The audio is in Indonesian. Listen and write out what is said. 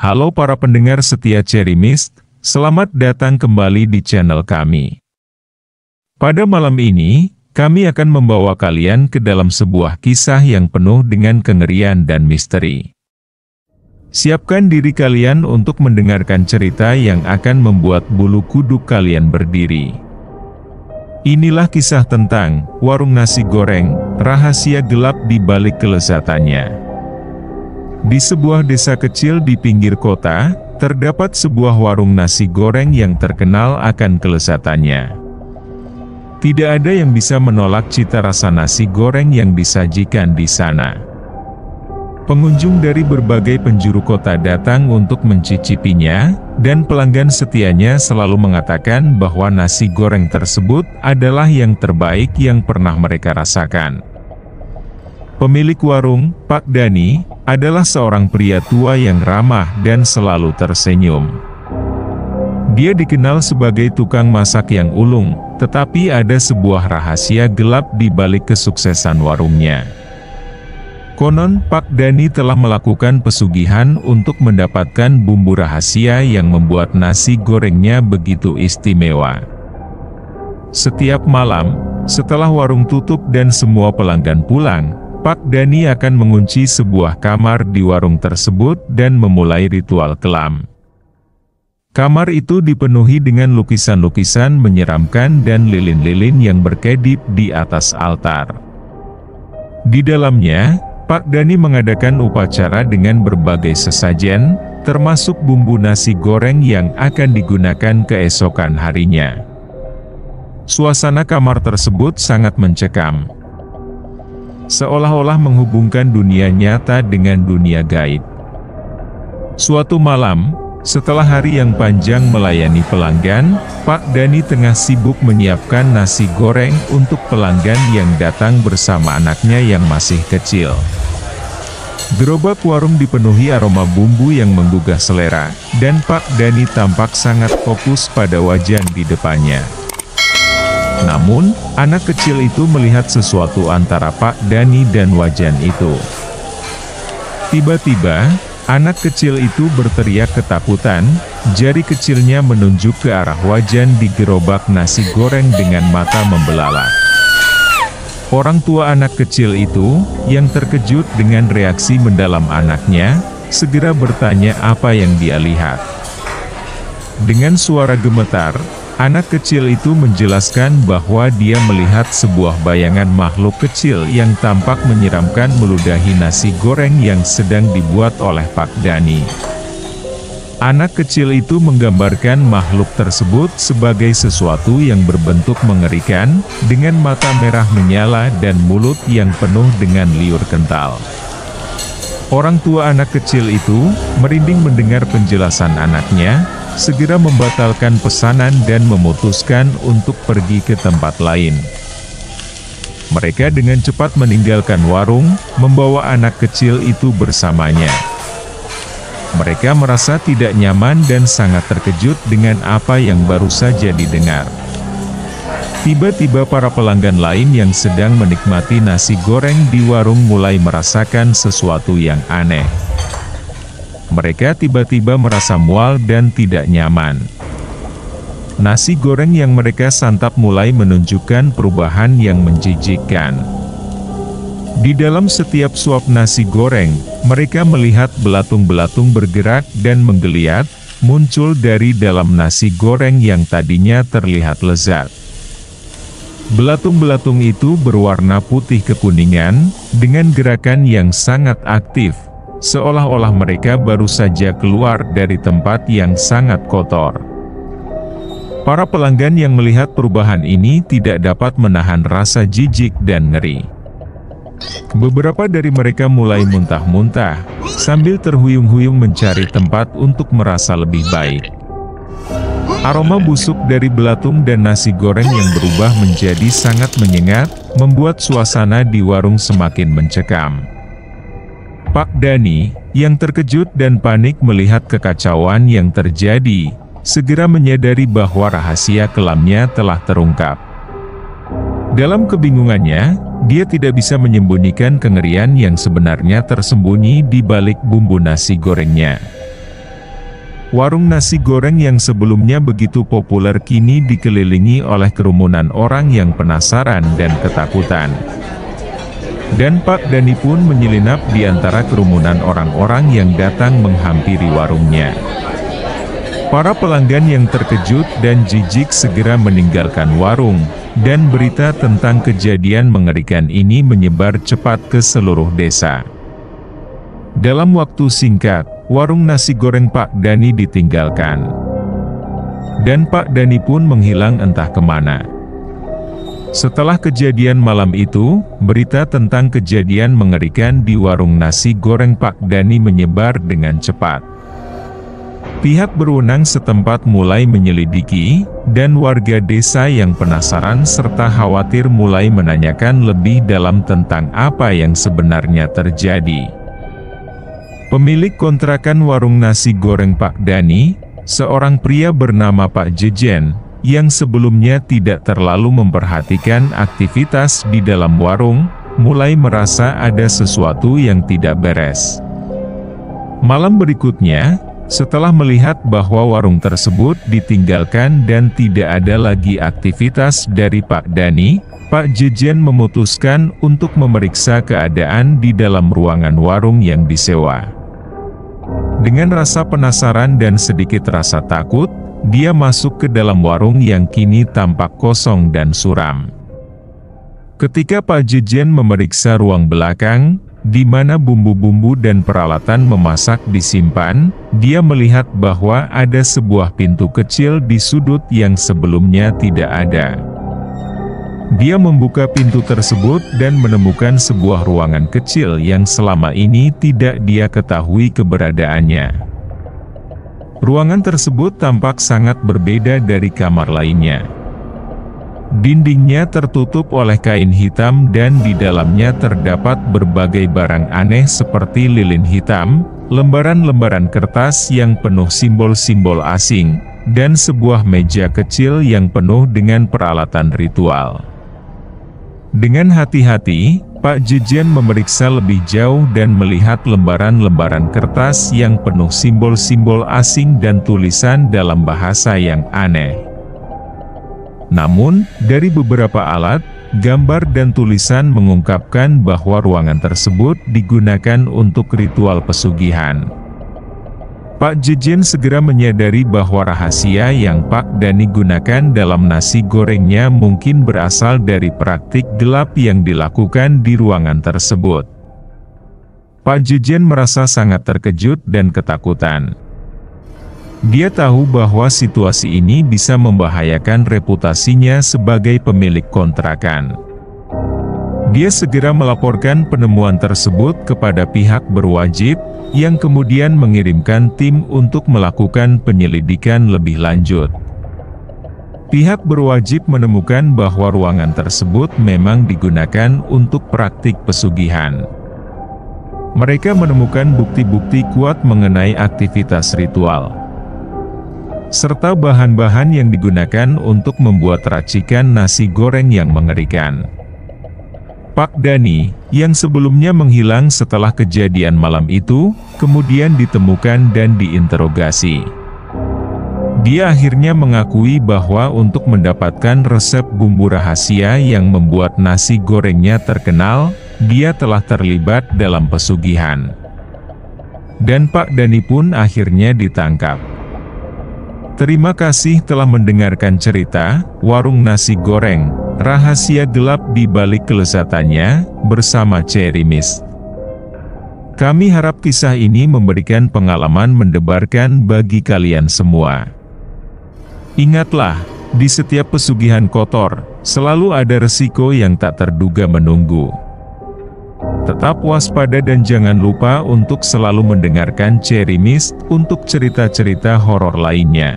Halo para pendengar setia Cherry Mist, selamat datang kembali di channel kami. Pada malam ini, kami akan membawa kalian ke dalam sebuah kisah yang penuh dengan kengerian dan misteri. Siapkan diri kalian untuk mendengarkan cerita yang akan membuat bulu kuduk kalian berdiri. Inilah kisah tentang warung nasi goreng, rahasia gelap di balik kelezatannya. Di sebuah desa kecil di pinggir kota, terdapat sebuah warung nasi goreng yang terkenal akan kelezatannya. Tidak ada yang bisa menolak cita rasa nasi goreng yang disajikan di sana. Pengunjung dari berbagai penjuru kota datang untuk mencicipinya, dan pelanggan setianya selalu mengatakan bahwa nasi goreng tersebut adalah yang terbaik yang pernah mereka rasakan. Pemilik warung, Pak Dani, adalah seorang pria tua yang ramah dan selalu tersenyum. Dia dikenal sebagai tukang masak yang ulung, tetapi ada sebuah rahasia gelap di balik kesuksesan warungnya. Konon, Pak Dani telah melakukan pesugihan untuk mendapatkan bumbu rahasia yang membuat nasi gorengnya begitu istimewa. Setiap malam, setelah warung tutup dan semua pelanggan pulang, Pak Dani akan mengunci sebuah kamar di warung tersebut dan memulai ritual kelam. Kamar itu dipenuhi dengan lukisan-lukisan menyeramkan dan lilin-lilin yang berkedip di atas altar. Di dalamnya, Pak Dani mengadakan upacara dengan berbagai sesajen, termasuk bumbu nasi goreng yang akan digunakan keesokan harinya. Suasana kamar tersebut sangat mencekam, seolah-olah menghubungkan dunia nyata dengan dunia gaib. Suatu malam, setelah hari yang panjang melayani pelanggan, Pak Dani tengah sibuk menyiapkan nasi goreng untuk pelanggan yang datang bersama anaknya yang masih kecil. Gerobak warung dipenuhi aroma bumbu yang menggugah selera, dan Pak Dani tampak sangat fokus pada wajan di depannya. Namun, anak kecil itu melihat sesuatu antara Pak Dani dan wajan itu. Tiba-tiba, anak kecil itu berteriak ketakutan, jari kecilnya menunjuk ke arah wajan di gerobak nasi goreng dengan mata membelalak. Orang tua anak kecil itu, yang terkejut dengan reaksi mendalam anaknya, segera bertanya apa yang dia lihat. Dengan suara gemetar, anak kecil itu menjelaskan bahwa dia melihat sebuah bayangan makhluk kecil yang tampak menyeramkan meludahi nasi goreng yang sedang dibuat oleh Pak Dani. Anak kecil itu menggambarkan makhluk tersebut sebagai sesuatu yang berbentuk mengerikan, dengan mata merah menyala dan mulut yang penuh dengan liur kental. Orang tua anak kecil itu merinding mendengar penjelasan anaknya, segera membatalkan pesanan dan memutuskan untuk pergi ke tempat lain. Mereka dengan cepat meninggalkan warung, membawa anak kecil itu bersamanya. Mereka merasa tidak nyaman dan sangat terkejut dengan apa yang baru saja didengar. Tiba-tiba para pelanggan lain yang sedang menikmati nasi goreng di warung mulai merasakan sesuatu yang aneh. Mereka tiba-tiba merasa mual dan tidak nyaman. Nasi goreng yang mereka santap mulai menunjukkan perubahan yang menjijikkan. Di dalam setiap suap nasi goreng, mereka melihat belatung-belatung bergerak dan menggeliat, muncul dari dalam nasi goreng yang tadinya terlihat lezat. Belatung-belatung itu berwarna putih kekuningan, dengan gerakan yang sangat aktif, seolah-olah mereka baru saja keluar dari tempat yang sangat kotor. Para pelanggan yang melihat perubahan ini tidak dapat menahan rasa jijik dan ngeri. Beberapa dari mereka mulai muntah-muntah, sambil terhuyung-huyung mencari tempat untuk merasa lebih baik. Aroma busuk dari belatung dan nasi goreng yang berubah menjadi sangat menyengat, membuat suasana di warung semakin mencekam. Pak Dani, yang terkejut dan panik melihat kekacauan yang terjadi, segera menyadari bahwa rahasia kelamnya telah terungkap. Dalam kebingungannya, dia tidak bisa menyembunyikan kengerian yang sebenarnya tersembunyi di balik bumbu nasi gorengnya. warung nasi goreng yang sebelumnya begitu populer kini dikelilingi oleh kerumunan orang yang penasaran dan ketakutan. Dan Pak Dani pun menyelinap di antara kerumunan orang-orang yang datang menghampiri warungnya. Para pelanggan yang terkejut dan jijik segera meninggalkan warung, dan berita tentang kejadian mengerikan ini menyebar cepat ke seluruh desa. Dalam waktu singkat, warung nasi goreng Pak Dani ditinggalkan. Dan Pak Dani pun menghilang entah kemana. Setelah kejadian malam itu, berita tentang kejadian mengerikan di warung nasi goreng Pak Dani menyebar dengan cepat. Pihak berwenang setempat mulai menyelidiki, dan warga desa yang penasaran serta khawatir mulai menanyakan lebih dalam tentang apa yang sebenarnya terjadi. Pemilik kontrakan warung nasi goreng Pak Dani, seorang pria bernama Pak Jejen, yang sebelumnya tidak terlalu memperhatikan aktivitas di dalam warung, mulai merasa ada sesuatu yang tidak beres. Malam berikutnya, setelah melihat bahwa warung tersebut ditinggalkan dan tidak ada lagi aktivitas dari Pak Dani, Pak Jejen memutuskan untuk memeriksa keadaan di dalam ruangan warung yang disewa. Dengan rasa penasaran dan sedikit rasa takut, dia masuk ke dalam warung yang kini tampak kosong dan suram. Ketika Pak Jejen memeriksa ruang belakang, di mana bumbu-bumbu dan peralatan memasak disimpan, dia melihat bahwa ada sebuah pintu kecil di sudut yang sebelumnya tidak ada. Dia membuka pintu tersebut dan menemukan sebuah ruangan kecil yang selama ini tidak dia ketahui keberadaannya. Ruangan tersebut tampak sangat berbeda dari kamar lainnya. Dindingnya tertutup oleh kain hitam dan di dalamnya terdapat berbagai barang aneh seperti lilin hitam, lembaran-lembaran kertas yang penuh simbol-simbol asing, dan sebuah meja kecil yang penuh dengan peralatan ritual. Dengan hati-hati, Pak Jejen memeriksa lebih jauh dan melihat lembaran-lembaran kertas yang penuh simbol-simbol asing dan tulisan dalam bahasa yang aneh. Namun, dari beberapa alat, gambar dan tulisan mengungkapkan bahwa ruangan tersebut digunakan untuk ritual pesugihan. Pak Jejen segera menyadari bahwa rahasia yang Pak Dani gunakan dalam nasi gorengnya mungkin berasal dari praktik gelap yang dilakukan di ruangan tersebut. Pak Jejen merasa sangat terkejut dan ketakutan. Dia tahu bahwa situasi ini bisa membahayakan reputasinya sebagai pemilik kontrakan. Dia segera melaporkan penemuan tersebut kepada pihak berwajib, yang kemudian mengirimkan tim untuk melakukan penyelidikan lebih lanjut. Pihak berwajib menemukan bahwa ruangan tersebut memang digunakan untuk praktik pesugihan. Mereka menemukan bukti-bukti kuat mengenai aktivitas ritual, serta bahan-bahan yang digunakan untuk membuat racikan nasi goreng yang mengerikan. Pak Dani, yang sebelumnya menghilang setelah kejadian malam itu, kemudian ditemukan dan diinterogasi. Dia akhirnya mengakui bahwa untuk mendapatkan resep bumbu rahasia yang membuat nasi gorengnya terkenal, dia telah terlibat dalam pesugihan. Dan Pak Dani pun akhirnya ditangkap. Terima kasih telah mendengarkan cerita Warung Nasi Goreng, Rahasia Gelap di Balik Kelezatannya, bersama Cherry Mist. Kami harap kisah ini memberikan pengalaman mendebarkan bagi kalian semua. Ingatlah, di setiap pesugihan kotor, selalu ada resiko yang tak terduga menunggu. Tetap waspada dan jangan lupa untuk selalu mendengarkan Cherry Mist untuk cerita-cerita horor lainnya.